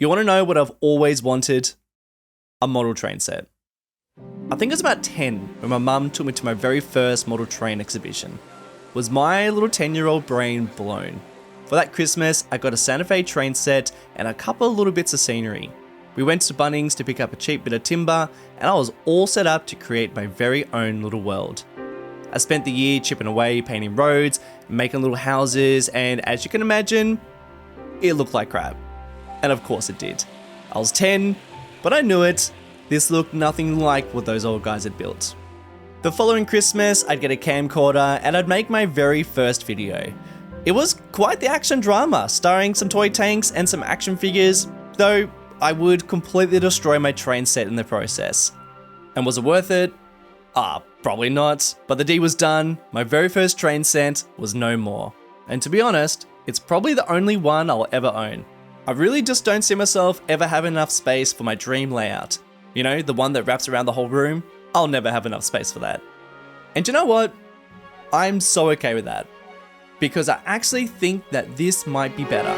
You want to know what I've always wanted? A model train set. I think it was about 10 when my mum took me to my very first model train exhibition. Was my little 10-year-old brain blown? For that Christmas, I got a Santa Fe train set and a couple of little bits of scenery. We went to Bunnings to pick up a cheap bit of timber, and I was all set up to create my very own little world. I spent the year chipping away, painting roads, making little houses, and as you can imagine, it looked like crap. And of course it did. I was 10, but I knew it. This looked nothing like what those old guys had built. The following Christmas, I'd get a camcorder and I'd make my very first video. It was quite the action drama, starring some toy tanks and some action figures, though I would completely destroy my train set in the process. And was it worth it? Probably not. But the deed was done. My very first train set was no more. And to be honest, it's probably the only one I'll ever own. I really just don't see myself ever having enough space for my dream layout. You know, the one that wraps around the whole room? I'll never have enough space for that. And you know what? I'm so okay with that. Because I actually think that this might be better.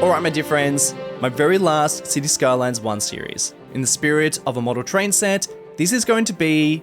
Alright my dear friends, my very last Cities Skylines 1 series. In the spirit of a model train set, this is going to be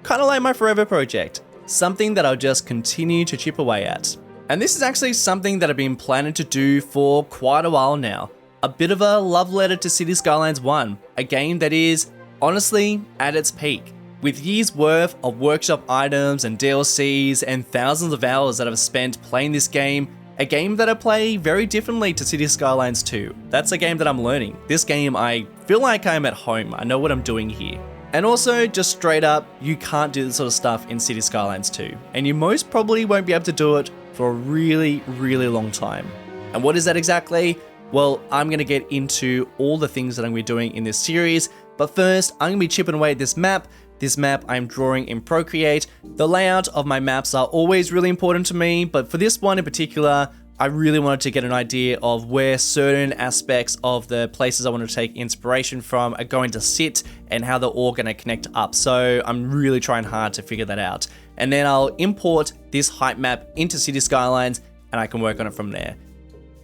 kind of like my forever project. Something that I'll just continue to chip away at. And this is actually something that I've been planning to do for quite a while now. A bit of a love letter to Cities Skylines 1, a game that is, honestly, at its peak. With years worth of workshop items and DLCs and thousands of hours that I've spent playing this game, a game that I play very differently to Cities Skylines 2. That's a game that I'm learning. This game, I feel like I'm at home. I know what I'm doing here. And also, just straight up, you can't do this sort of stuff in Cities Skylines 2. And you most probably won't be able to do it for a really, really long time. And what is that exactly? Well, I'm going to get into all the things that I'm going to be doing in this series. But first, I'm going to be chipping away at this map. This map I'm drawing in Procreate. The layout of my maps are always really important to me, but for this one in particular, I really wanted to get an idea of where certain aspects of the places I want to take inspiration from are going to sit and how they're all going to connect up. So I'm really trying hard to figure that out. And then I'll import this height map into Cities Skylines and I can work on it from there.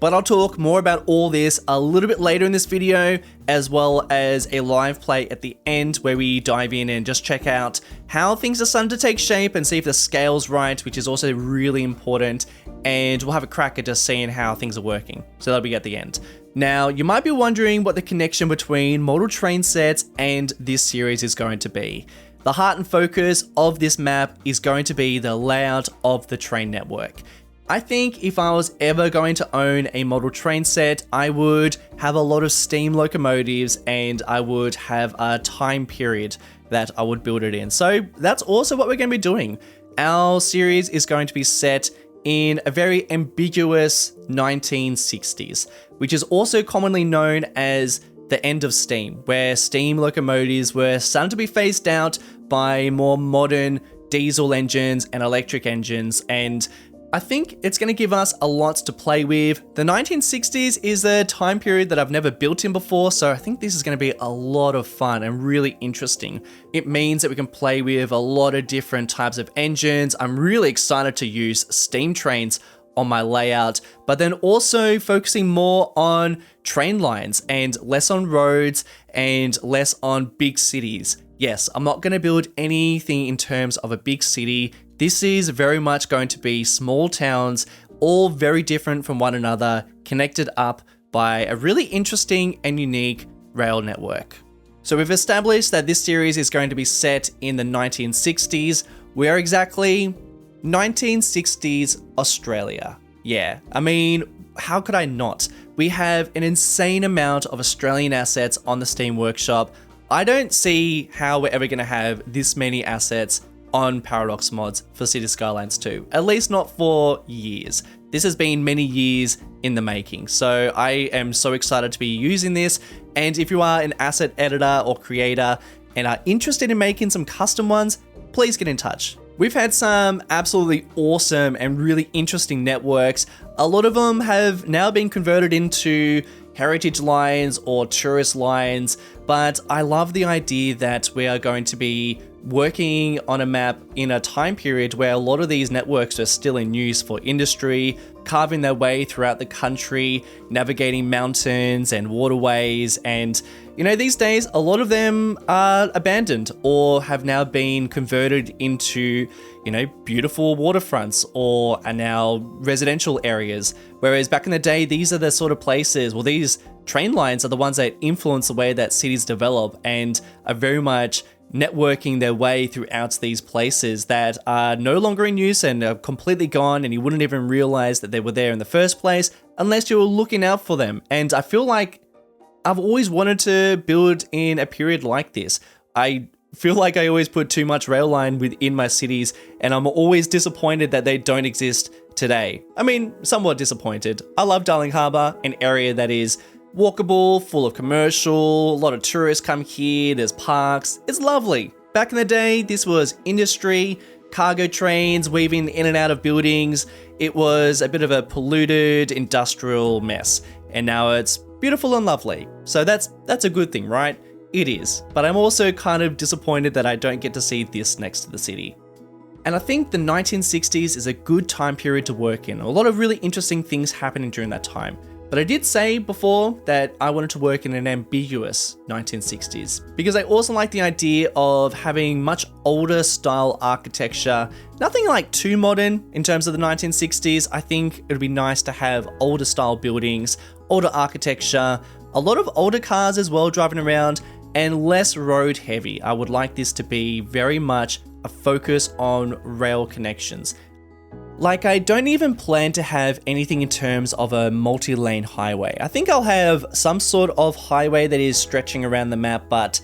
But I'll talk more about all this a little bit later in this video, as well as a live play at the end where we dive in and just check out how things are starting to take shape and see if the scale's right, which is also really important. And we'll have a crack at just seeing how things are working. So that'll be at the end. Now, you might be wondering what the connection between model train sets and this series is going to be. The heart and focus of this map is going to be the layout of the train network. I think if I was ever going to own a model train set, I would have a lot of steam locomotives and I would have a time period that I would build it in. So that's also what we're going to be doing. Our series is going to be set in a very ambiguous 1960s, which is also commonly known as the end of steam, where steam locomotives were starting to be phased out by more modern diesel engines and electric engines, and I think it's going to give us a lot to play with. The 1960s is a time period that I've never built in before, so I think this is going to be a lot of fun and really interesting. It means that we can play with a lot of different types of engines. I'm really excited to use steam trains on my layout, but then also focusing more on train lines and less on roads and less on big cities. Yes, I'm not going to build anything in terms of a big city. This is very much going to be small towns, all very different from one another, connected up by a really interesting and unique rail network. So we've established that this series is going to be set in the 1960s. Where exactly? 1960s Australia. Yeah, I mean, how could I not? We have an insane amount of Australian assets on the Steam Workshop. I don't see how we're ever going to have this many assets on Paradox mods for Cities Skylines 2, at least not for years. This has been many years in the making, so I am so excited to be using this. And if you are an asset editor or creator and are interested in making some custom ones, please get in touch. We've had some absolutely awesome and really interesting networks. A lot of them have now been converted into heritage lines or tourist lines, but I love the idea that we are going to be working on a map in a time period where a lot of these networks are still in use for industry, carving their way throughout the country, navigating mountains and waterways, and these days a lot of them are abandoned or have now been converted into beautiful waterfronts or are now residential areas, whereas back in the day these are the sort of places, well, these train lines are the ones that influence the way that cities develop and are very much networking their way throughout these places that are no longer in use and are completely gone, and you wouldn't even realize that they were there in the first place unless you were looking out for them. And I feel like I've always wanted to build in a period like this. I feel like I always put too much rail line within my cities, and I'm always disappointed that they don't exist today. I mean, somewhat disappointed. I love Darling Harbour, an area that is walkable, full of commercial, a lot of tourists come here, there's parks, it's lovely. Back in the day, this was industry, cargo trains weaving in and out of buildings. It was a bit of a polluted industrial mess, and now it's beautiful and lovely. So that's a good thing, right? It is. But I'm also kind of disappointed that I don't get to see this next to the city. And I think the 1960s is a good time period to work in. A lot of really interesting things happening during that time. But I did say before that I wanted to work in an ambiguous 1960s because I also like the idea of having much older style architecture. Nothing like too modern in terms of the 1960s. I think it would be nice to have older style buildings, older architecture, a lot of older cars as well driving around, and less road heavy. I would like this to be very much a focus on rail connections. Like, I don't even plan to have anything in terms of a multi-lane highway. I think I'll have some sort of highway that is stretching around the map, but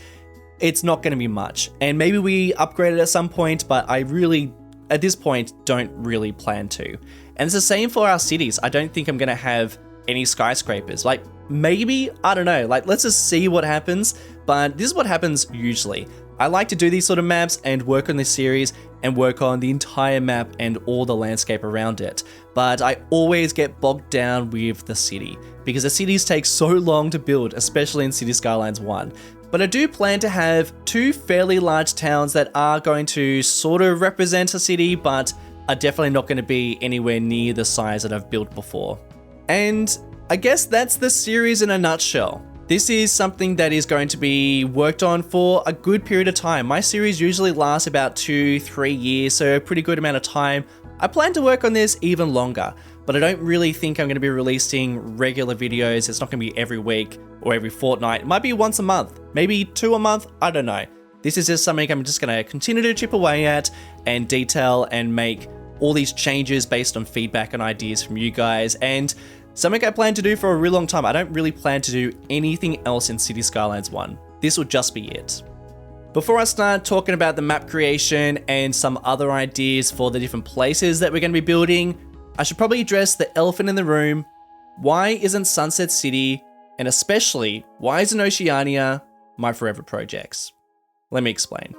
it's not going to be much. And maybe we upgrade it at some point, but I really, at this point, don't really plan to. And it's the same for our cities. I don't think I'm going to have any skyscrapers. Like, maybe, I don't know, like, let's just see what happens. But this is what happens usually. I like to do these sort of maps and work on this series and work on the entire map and all the landscape around it. But I always get bogged down with the city because the cities take so long to build, especially in Cities Skylines 1. But I do plan to have two fairly large towns that are going to sort of represent a city, but are definitely not going to be anywhere near the size that I've built before. And I guess that's the series in a nutshell. This is something that is going to be worked on for a good period of time. My series usually lasts about 2-3 years, so a pretty good amount of time. I plan to work on this even longer, but I don't really think I'm going to be releasing regular videos. It's not going to be every week or every fortnight. It might be once a month, maybe 2 a month, I don't know. This is just something I'm just going to continue to chip away at and detail and make all these changes based on feedback and ideas from you guys, and something I plan to do for a really long time. I don't really plan to do anything else in Cities Skylines 1. This will just be it. Before I start talking about the map creation and some other ideas for the different places that we're going to be building, I should probably address the elephant in the room. Why isn't Sunset City, and especially why isn't Oceania, my forever projects? Let me explain.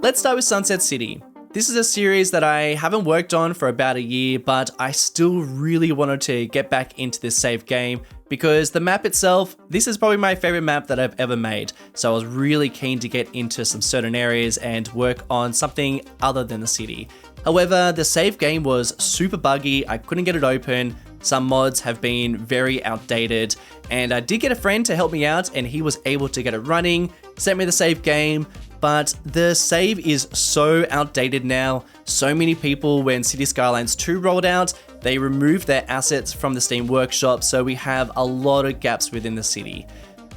Let's start with Sunset City. This is a series that I haven't worked on for about a year, but I still really wanted to get back into this save game because the map itself, this is probably my favorite map that I've ever made. So I was really keen to get into some certain areas and work on something other than the city. However, the save game was super buggy. I couldn't get it open. Some mods have been very outdated, and I did get a friend to help me out and he was able to get it running, sent me the save game. But the save is so outdated now. So many people, when Cities Skylines 2 rolled out, they removed their assets from the Steam Workshop, so we have a lot of gaps within the city.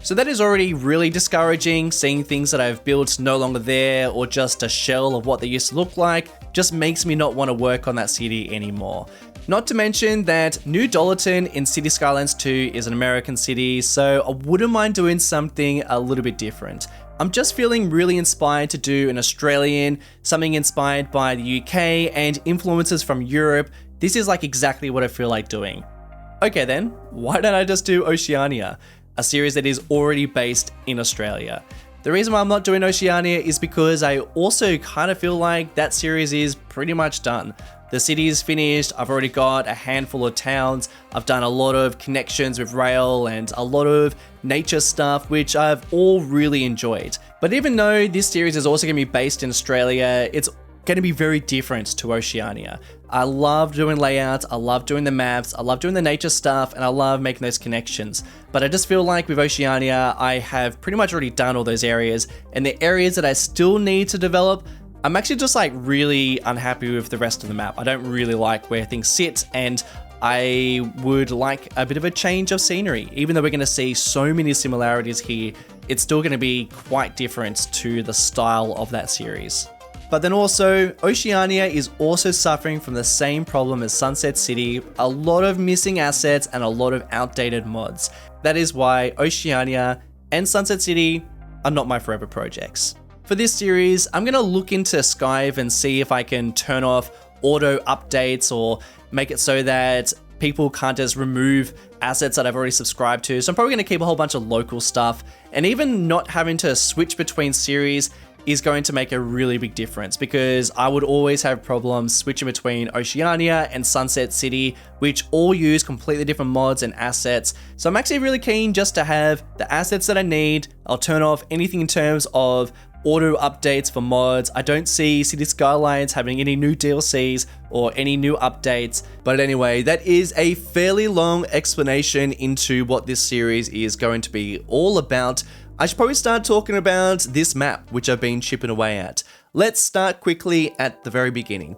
So that is already really discouraging, seeing things that I've built no longer there or just a shell of what they used to look like, just makes me not want to work on that city anymore. Not to mention that New Dollarton in Cities Skylines 2 is an American city, so I wouldn't mind doing something a little bit different. I'm just feeling really inspired to do an Australian, something inspired by the UK and influences from Europe. This is like exactly what I feel like doing. Okay then, why don't I just do Oceania, a series that is already based in Australia? The reason why I'm not doing Oceania is because I also kind of feel like that series is pretty much done. The city is finished, I've already got a handful of towns, I've done a lot of connections with rail and a lot of nature stuff, which I've all really enjoyed. But even though this series is also going to be based in Australia, it's going to be very different to Oceania. I love doing layouts, I love doing the maps, I love doing the nature stuff, and I love making those connections. But I just feel like with Oceania, I have pretty much already done all those areas, and the areas that I still need to develop, I'm actually just like really unhappy with the rest of the map. I don't really like where things sit, and I would like a bit of a change of scenery. Even though we're going to see so many similarities here, it's still going to be quite different to the style of that series. But then also, Oceania is also suffering from the same problem as Sunset City, a lot of missing assets and a lot of outdated mods. That is why Oceania and Sunset City are not my forever projects. For this series, I'm going to look into Skive and see if I can turn off auto updates or make it so that people can't just remove assets that I've already subscribed to. So I'm probably going to keep a whole bunch of local stuff, and even not having to switch between series is going to make a really big difference, because I would always have problems switching between Oceania and Sunset City, which all use completely different mods and assets. So I'm actually really keen just to have the assets that I need. I'll turn off anything in terms of auto updates for mods. I don't see Cities Skylines having any new DLCs or any new updates. But anyway, that is a fairly long explanation into what this series is going to be all about. I should probably start talking about this map, which I've been chipping away at. Let's start quickly at the very beginning.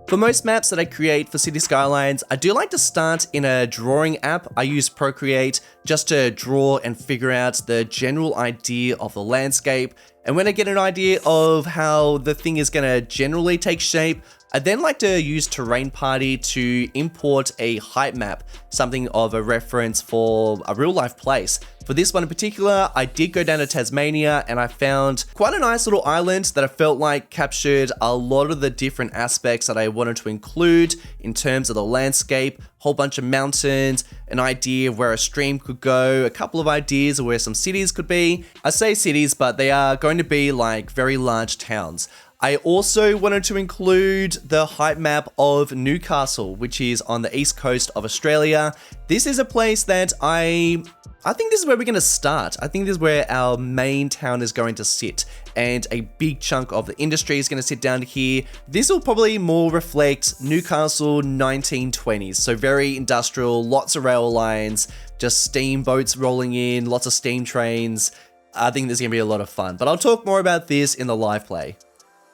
For most maps that I create for Cities Skylines, I do like to start in a drawing app. I use Procreate just to draw and figure out the general idea of the landscape. And when I get an idea of how the thing is going to generally take shape, I then like to use Terrain Party to import a height map, something of a reference for a real life place. For this one in particular, I did go down to Tasmania and I found quite a nice little island that I felt like captured a lot of the different aspects that I wanted to include in terms of the landscape, whole bunch of mountains, an idea of where a stream could go, a couple of ideas of where some cities could be. I say cities, but they are going to be like very large towns. I also wanted to include the height map of Newcastle, which is on the east coast of Australia. This is a place that I think this is where we're going to start. I think this is where our main town is going to sit, and a big chunk of the industry is going to sit down here. This will probably more reflect Newcastle 1920s, so very industrial, lots of rail lines, just steamboats rolling in, lots of steam trains. I think this is going to be a lot of fun, but I'll talk more about this in the live play.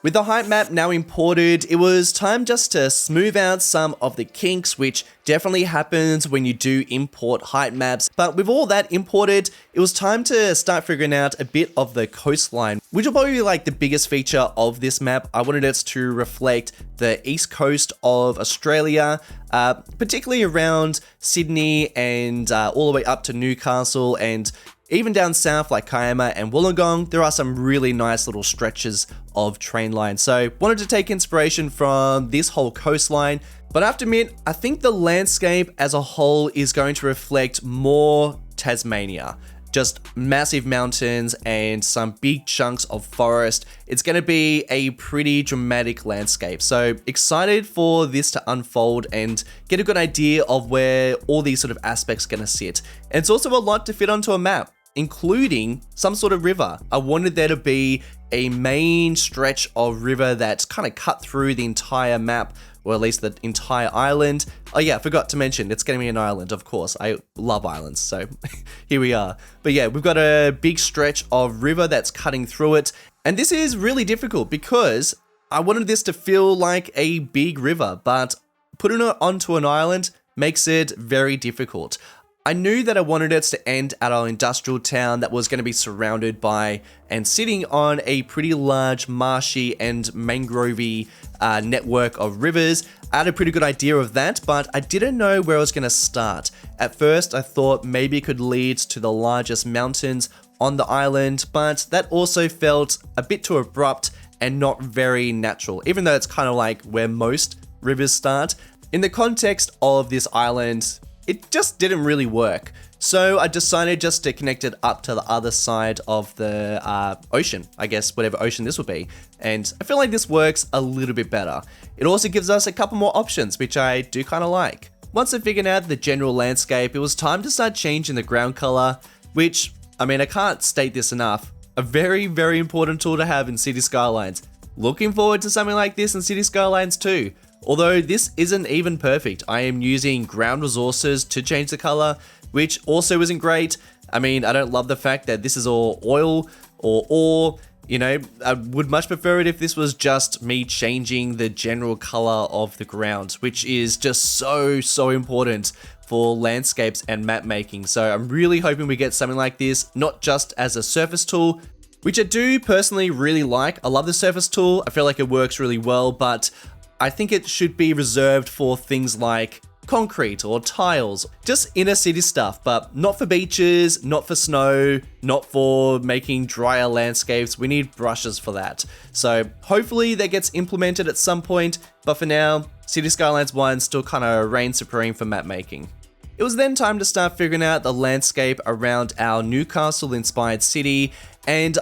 With the height map now imported, it was time just to smooth out some of the kinks, which definitely happens when you do import height maps. But with all that imported, it was time to start figuring out a bit of the coastline, which will probably be like the biggest feature of this map. I wanted it to reflect the east coast of Australia, particularly around Sydney and all the way up to Newcastle, and even down south like Kiama and Wollongong. There are some really nice little stretches of train line. So wanted to take inspiration from this whole coastline, but I have to admit, I think the landscape as a whole is going to reflect more Tasmania. Just massive mountains and some big chunks of forest. It's going to be a pretty dramatic landscape. So excited for this to unfold and get a good idea of where all these sort of aspects are going to sit. And it's also a lot to fit onto a map, including some sort of river. I wanted there to be a main stretch of river that's kind of cut through the entire map, or at least the entire island. Oh yeah, I forgot to mention, it's going to be an island, of course. I love islands, so here we are. But yeah, we've got a big stretch of river that's cutting through it. And this is really difficult because I wanted this to feel like a big river, but putting it onto an island makes it very difficult. I knew that I wanted it to end at our industrial town that was going to be surrounded by and sitting on a pretty large marshy and mangrovey network of rivers. I had a pretty good idea of that, but I didn't know where I was going to start. At first, I thought maybe it could lead to the largest mountains on the island, but that also felt a bit too abrupt and not very natural, even though it's kind of like where most rivers start. In the context of this island, it just didn't really work. So I decided just to connect it up to the other side of the ocean, I guess, whatever ocean this would be. And I feel like this works a little bit better. It also gives us a couple more options, which I do kind of like. Once I figured out the general landscape, it was time to start changing the ground color, which, I mean, I can't state this enough. A very, very important tool to have in Cities Skylines. Looking forward to something like this in Cities Skylines too. Although this isn't even perfect. I am using ground resources to change the color, which also isn't great. I mean, I don't love the fact that this is all oil or ore. You know, I would much prefer it if this was just me changing the general color of the ground, which is just so important for landscapes and map making. So I'm really hoping we get something like this, not just as a surface tool, which I do personally really like. I love the surface tool. I feel like it works really well, but I think it should be reserved for things like concrete or tiles, just inner city stuff, but not for beaches, not for snow, not for making drier landscapes. We need brushes for that. So hopefully that gets implemented at some point, but for now, Cities Skylines 1 still kind of reigns supreme for map making. It was then time to start figuring out the landscape around our Newcastle-inspired city, and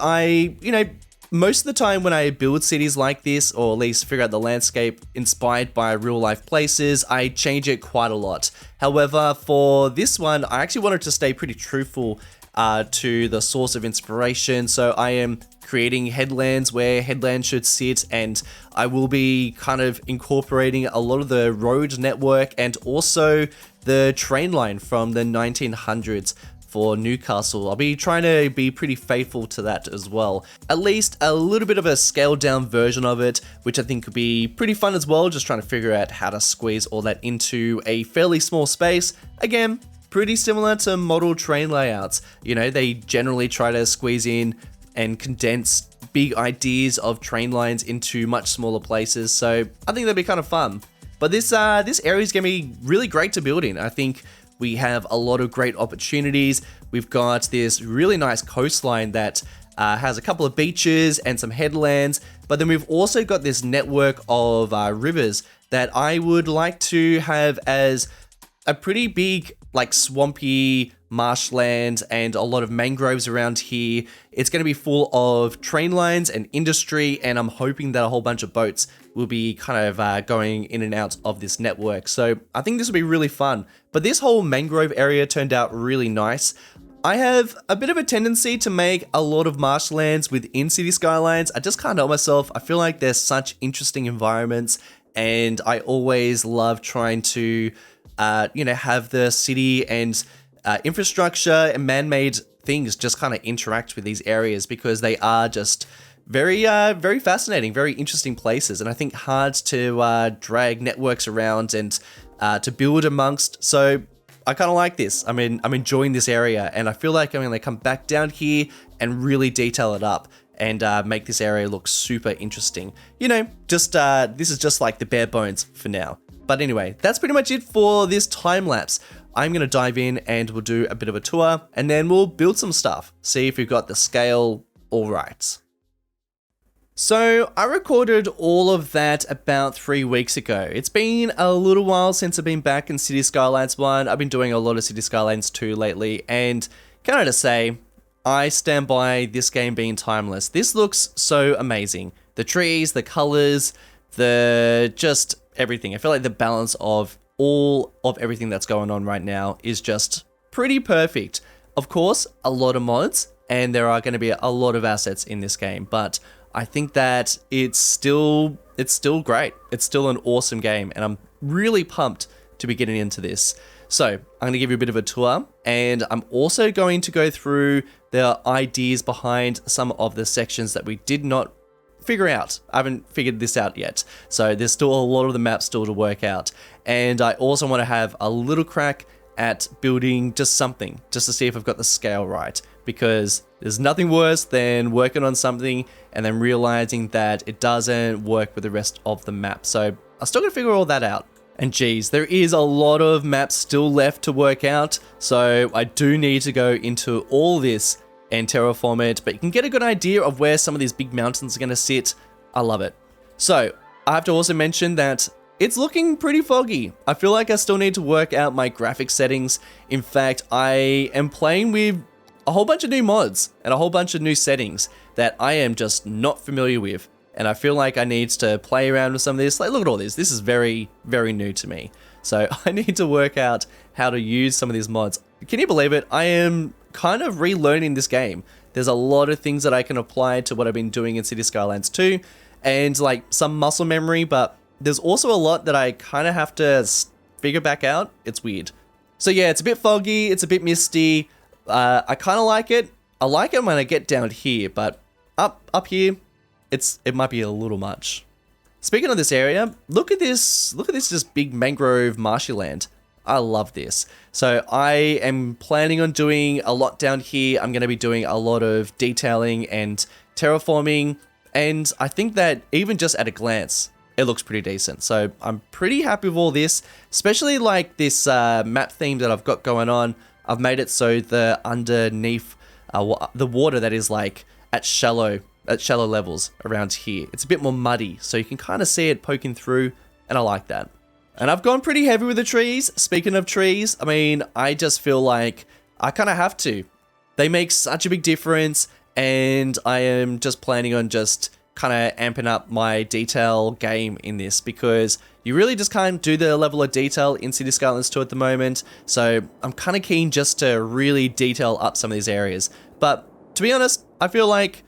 most of the time when I build cities like this, or at least figure out the landscape inspired by real life places, I change it quite a lot. However, for this one, I actually wanted to stay pretty truthful to the source of inspiration. So I am creating headlands where headlands should sit, and I will be kind of incorporating a lot of the road network and also the train line from the 1900s. For Newcastle. I'll be trying to be pretty faithful to that as well. At least a little bit of a scaled down version of it, which I think could be pretty fun as well, just trying to figure out how to squeeze all that into a fairly small space. Again, pretty similar to model train layouts. You know, they generally try to squeeze in and condense big ideas of train lines into much smaller places, so I think that'd be kind of fun. But this area is going to be really great to build in. I think we have a lot of great opportunities. We've got this really nice coastline that has a couple of beaches and some headlands, but then we've also got this network of rivers that I would like to have as a pretty big, like, swampy marshland and a lot of mangroves around here. It's going to be full of train lines and industry, and I'm hoping that a whole bunch of boats will be kind of going in and out of this network. So I think this will be really fun. But this whole mangrove area turned out really nice. I have a bit of a tendency to make a lot of marshlands within City Skylines. I just can't help myself. I feel like there's such interesting environments, and I always love trying to have the city and infrastructure and man-made things just kind of interact with these areas, because they are just very fascinating, very interesting places, and I think hard to drag networks around and to build amongst. So I kind of like this. I mean, I'm enjoying this area, and I feel like I'm going to come back down here and really detail it up and make this area look super interesting. You know, just this is just like the bare bones for now. But anyway, that's pretty much it for this time lapse. I'm going to dive in and we'll do a bit of a tour, and then we'll build some stuff, see if we've got the scale all right. So I recorded all of that about 3 weeks ago. It's been a little while since I've been back in Cities Skylines 1. I've been doing a lot of Cities Skylines 2 lately, and can I just say, I stand by this game being timeless. This looks so amazing. The trees, the colors, just everything. I feel like the balance of all of everything that's going on right now is just pretty perfect. Of course, a lot of mods, and there are going to be a lot of assets in this game, but I think that it's still great. It's still an awesome game, and I'm really pumped to be getting into this. So I'm going to give you a bit of a tour, and I'm also going to go through the ideas behind some of the sections that we did not figure out. I haven't figured this out yet. So there's still a lot of the maps still to work out. And I also want to have a little crack at building just something, just to see if I've got the scale right. Because there's nothing worse than working on something and then realizing that it doesn't work with the rest of the map. So I'm still going to figure all that out. And geez, there is a lot of maps still left to work out. So I do need to go into all this and terraform it, but you can get a good idea of where some of these big mountains are going to sit. I love it. So I have to also mention that It's looking pretty foggy. I feel like I still need to work out my graphic settings. In fact, I am playing with a whole bunch of new mods and a whole bunch of new settings that I am just not familiar with. And I feel like I need to play around with some of this. Like, look at all this. This is very, very new to me. So I need to work out how to use some of these mods. Can you believe it? I am kind of relearning this game. There's a lot of things that I can apply to what I've been doing in Cities Skylines 2 and like some muscle memory, but there's also a lot that I kind of have to figure back out. It's weird. So yeah, it's a bit foggy. It's a bit misty. I kind of like it. I like it when I get down here, but up here, it might be a little much. Speaking of this area, look at this just big mangrove marshy land. I love this. So I am planning on doing a lot down here. I'm going to be doing a lot of detailing and terraforming, and I think that even just at a glance, it looks pretty decent. So I'm pretty happy with all this, especially like this map theme that I've got going on. I've made it so the underneath the water that is like at shallow levels around here, it's a bit more muddy, so you can kind of see it poking through, and I like that. And I've gone pretty heavy with the trees. Speaking of trees, I mean, I just feel like I kind of have to. They make such a big difference, and I am just planning on just kind of amping up my detail game in this, because you really just can't do the level of detail in Cities Skylines 2 at the moment. So I'm kind of keen just to really detail up some of these areas. But to be honest, I feel like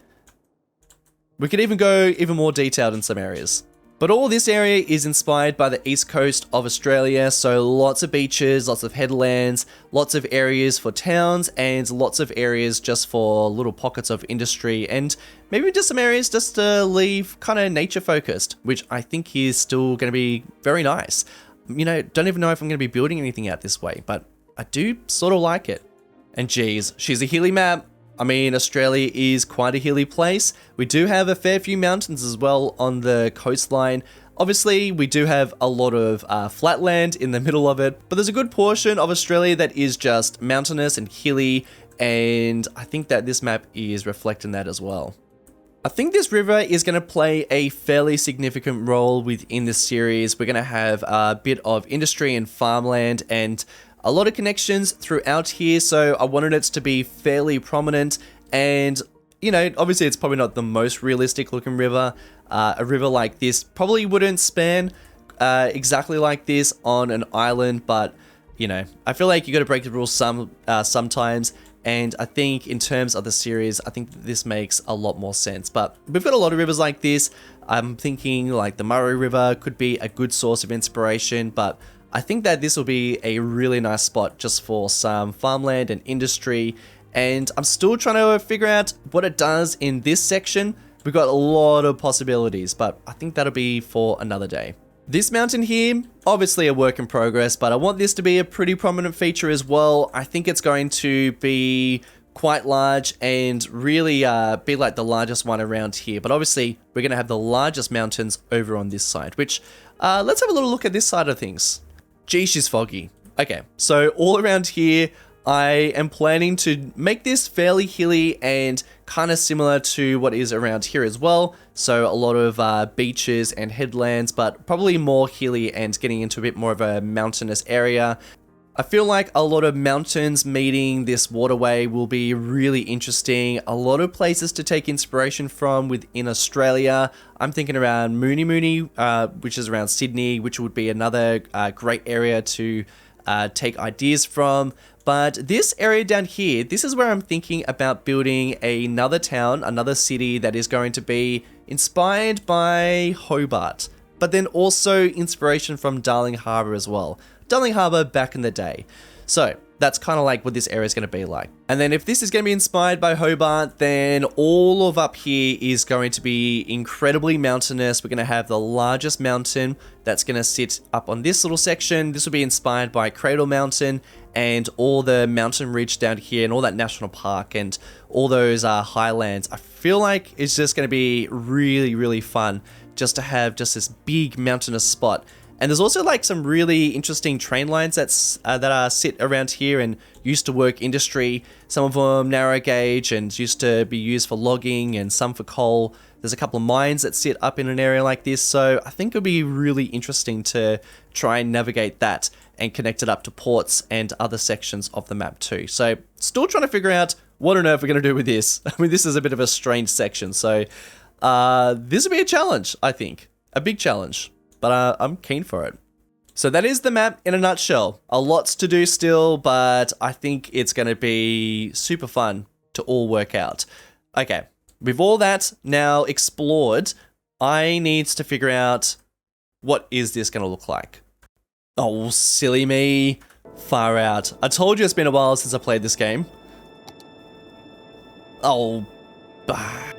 we could even go even more detailed in some areas. But all this area is inspired by the east coast of Australia, so lots of beaches, lots of headlands, lots of areas for towns, and lots of areas just for little pockets of industry, and maybe just some areas just to leave kind of nature focused, which I think is still going to be very nice. You know, don't even know if I'm going to be building anything out this way, but I do sort of like it. And geez, she's a hilly map. I mean, Australia is quite a hilly place. We do have a fair few mountains as well on the coastline. Obviously, we do have a lot of flatland in the middle of it, but there's a good portion of Australia that is just mountainous and hilly, and I think that this map is reflecting that as well. I think this river is going to play a fairly significant role within this series. We're going to have a bit of industry and farmland and a lot of connections throughout here, so I wanted it to be fairly prominent. And, you know, obviously it's probably not the most realistic looking river. A river like this probably wouldn't span exactly like this on an island, but, you know, I feel like you got to break the rules sometimes. And I think in terms of the series, I think this makes a lot more sense. But we've got a lot of rivers like this. I'm thinking like the Murray River could be a good source of inspiration, but I think that this will be a really nice spot just for some farmland and industry. And I'm still trying to figure out what it does in this section. We've got a lot of possibilities, but I think that'll be for another day. This mountain here, obviously a work in progress, but I want this to be a pretty prominent feature as well. I think it's going to be quite large and really be like the largest one around here. But obviously, we're going to have the largest mountains over on this side, which let's have a little look at this side of things. Gee, she's foggy. Okay, so all around here, I am planning to make this fairly hilly and kind of similar to what is around here as well. So a lot of beaches and headlands, but probably more hilly and getting into a bit more of a mountainous area. I feel like a lot of mountains meeting this waterway will be really interesting. A lot of places to take inspiration from within Australia. I'm thinking around Mooney, which is around Sydney, which would be another great area to take ideas from. But this area down here, this is where I'm thinking about building another town, another city that is going to be inspired by Hobart, but then also inspiration from Darling Harbour as well. Darling Harbour back in the day. So that's kind of like what this area is going to be like. And then if this is going to be inspired by Hobart, then all of up here is going to be incredibly mountainous. We're going to have the largest mountain that's going to sit up on this little section. This will be inspired by Cradle Mountain and all the mountain ridge down here and all that national park and all those highlands. I feel like it's just going to be really, really fun just to have just this big mountainous spot. And there's also like some really interesting train lines that are sit around here and used to work industry. Some of them narrow gauge and used to be used for logging, and some for coal. There's a couple of mines that sit up in an area like this, so I think it would be really interesting to try and navigate that and connect it up to ports and other sections of the map too. So still trying to figure out what on earth we're going to do with this. I mean, this is a bit of a strange section, so this will be a challenge, I think. A big challenge, but I'm keen for it. So that is the map in a nutshell. A lots to do still, but I think it's going to be super fun to all work out. Okay, with all that now explored, I need to figure out what is this going to look like. Oh, silly me. Far out. I told you it's been a while since I played this game. Oh, bah.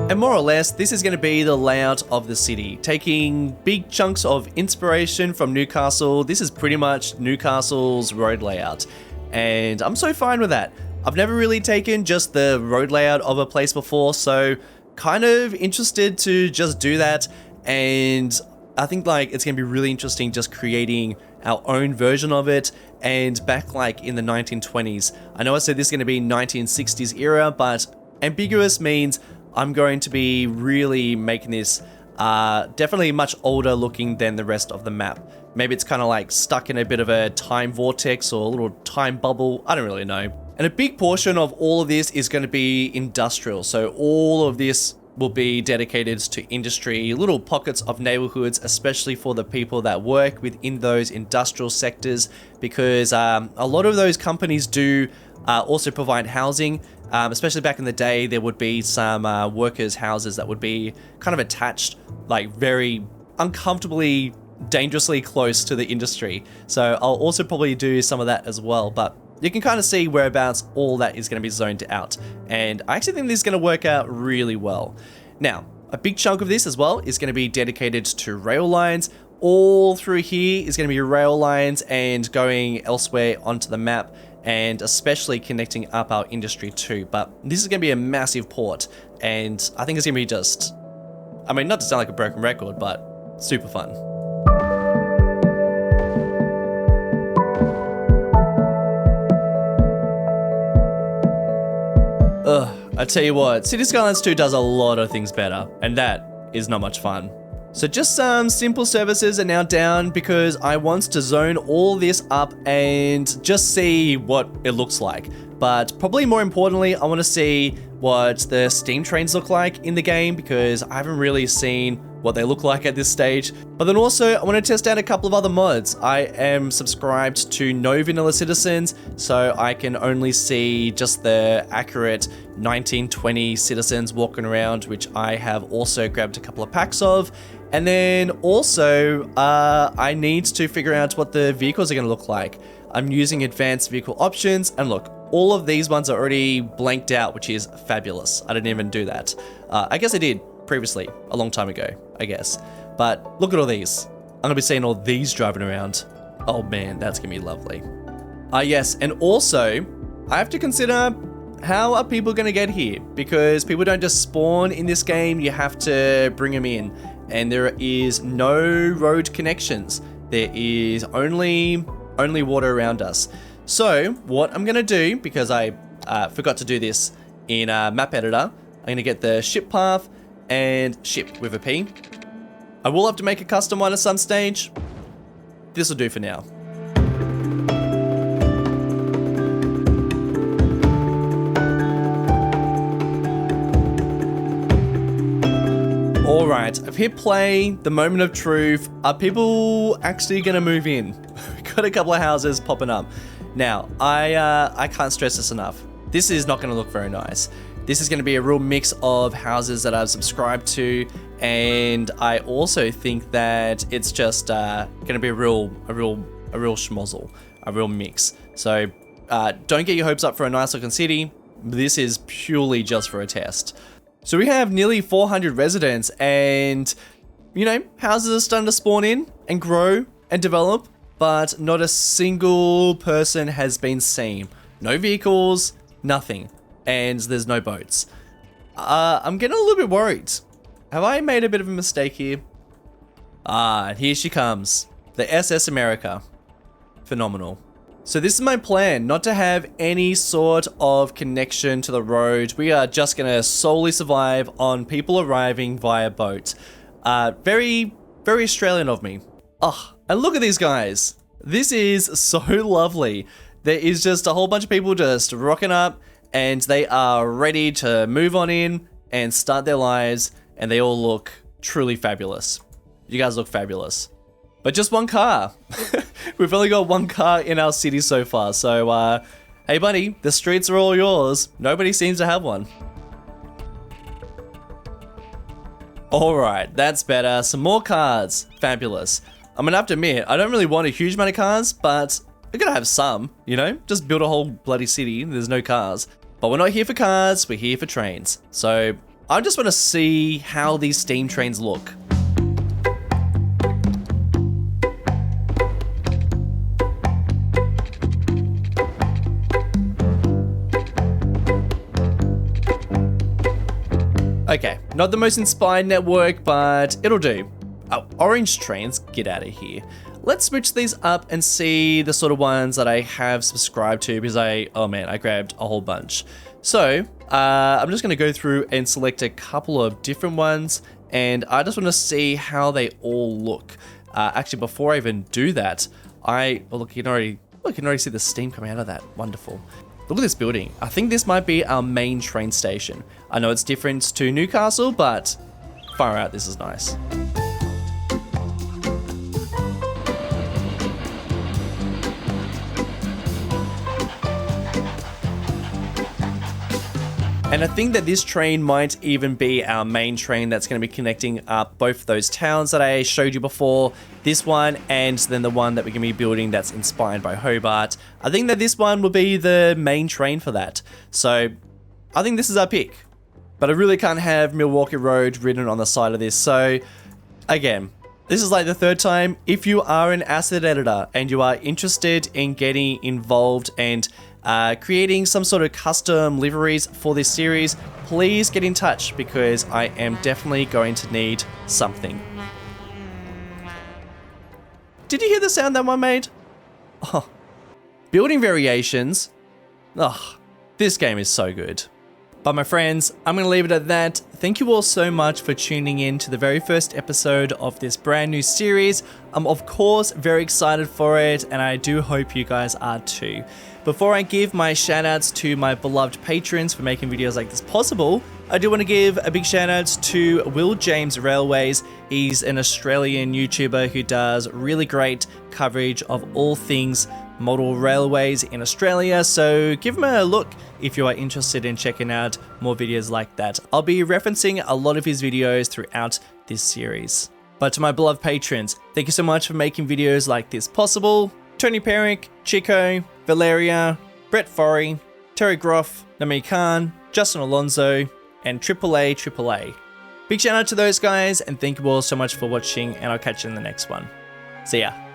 And more or less, this is going to be the layout of the city, taking big chunks of inspiration from Newcastle. This is pretty much Newcastle's road layout, and I'm so fine with that. I've never really taken just the road layout of a place before, so kind of interested to just do that. And I think like it's going to be really interesting just creating our own version of it. And back like in the 1920s, I know I said this is going to be 1960s era, but ambiguous means I'm going to be really making this definitely much older looking than the rest of the map. Maybe it's kind of like stuck in a bit of a time vortex or a little time bubble. I don't really know. And a big portion of all of this is going to be industrial. So all of this will be dedicated to industry, little pockets of neighborhoods, especially for the people that work within those industrial sectors, because a lot of those companies do also provide housing. Especially back in the day, there would be some workers' houses that would be kind of attached, like very uncomfortably, dangerously close to the industry. So I'll also probably do some of that as well, but you can kind of see whereabouts all that is going to be zoned out. And I actually think this is going to work out really well. Now, a big chunk of this as well is going to be dedicated to rail lines. All through here is going to be rail lines and going elsewhere onto the map, and especially connecting up our industry too. But this is going to be a massive port, and I think it's going to be just, I mean, not to sound like a broken record, but super fun. I tell you what, Cities Skylines 2 does a lot of things better, and that is not much fun. So just some simple services are now down because I want to zone all this up and just see what it looks like. But probably more importantly, I want to see what the steam trains look like in the game, because I haven't really seen what they look like at this stage. But then also I want to test out a couple of other mods. I am subscribed to No Vanilla Citizens, so I can only see just the accurate 1920 citizens walking around, which I have also grabbed a couple of packs of. And then also, I need to figure out what the vehicles are going to look like. I'm using advanced vehicle options, and look, all of these ones are already blanked out, which is fabulous. I didn't even do that. I guess I did previously, a long time ago, I guess. But look at all these. I'm going to be seeing all these driving around. Oh man, that's going to be lovely. Yes, and also, I have to consider, how are people going to get here? Because people don't just spawn in this game, you have to bring them in. And there is no road connections. There is only water around us. So what I'm gonna do, because I forgot to do this in map editor, I'm gonna get the ship path and ship with a P. I will have to make a custom one at some stage. This will do for now. Alright, I've hit play, the moment of truth. Are people actually gonna move in? We've got a couple of houses popping up. Now, I can't stress this enough. This is not gonna look very nice. This is gonna be a real mix of houses that I've subscribed to, and I also think that it's just gonna be a real schmozzle, a real mix. So don't get your hopes up for a nice looking city. This is purely just for a test. So we have nearly 400 residents, and, you know, houses are starting to spawn in and grow and develop. but not a single person has been seen. No vehicles, nothing. And there's no boats. I'm getting a little bit worried. Have I made a bit of a mistake here? And here she comes. The SS America. Phenomenal. So this is my plan, not to have any sort of connection to the road. We are just going to solely survive on people arriving via boat. Very, very Australian of me. Oh, and look at these guys. This is so lovely. There is just a whole bunch of people just rocking up and they are ready to move on in and start their lives, and they all look truly fabulous. You guys look fabulous. But just one car. We've only got one car in our city so far. So, hey buddy, the streets are all yours. Nobody seems to have one. Alright, that's better. Some more cars. Fabulous. I'm gonna have to admit, I don't really want a huge amount of cars, but we're gonna have some, you know? Just build a whole bloody city. There's no cars. But we're not here for cars, we're here for trains. So, I just want to see how these steam trains look. Okay, not the most inspired network, but it'll do. Oh, orange trains, get out of here. Let's switch these up and see the sort of ones that I have subscribed to, because oh man, I grabbed a whole bunch. So, I'm just gonna go through and select a couple of different ones, and I just wanna see how they all look. Actually, before I even do that, look, you can already see the steam coming out of that. Wonderful. Look at this building. I think this might be our main train station. I know it's different to Newcastle, but far out, this is nice. And I think that this train might even be our main train that's going to be connecting up both those towns that I showed you before. This one and then the one that we're going to be building that's inspired by Hobart. I think that this one will be the main train for that. So I think this is our pick. But I really can't have Milwaukee Road written on the side of this. So again, this is like the third time. If you are an asset editor and you are interested in getting involved and creating some sort of custom liveries for this series, please get in touch because I am definitely going to need something. Did you hear the sound that one made? Oh. Building variations. Oh, this game is so good. But my friends, I'm going to leave it at that. Thank you all so much for tuning in to the very first episode of this brand new series. I'm of course very excited for it, and I do hope you guys are too. Before I give my shout outs to my beloved patrons for making videos like this possible, I do want to give a big shout out to Will James Railways. He's an Australian YouTuber who does really great coverage of all things model railways in Australia, so give him a look if you are interested in checking out more videos like that. I'll be referencing a lot of his videos throughout this series. But to my beloved patrons, thank you so much for making videos like this possible. Tony Perrick, Chico, Valeria, Brett Forry, Terry Groff, Nami Khan, Justin Alonso, and AAA. Big shout out to those guys, and thank you all so much for watching, and I'll catch you in the next one. See ya.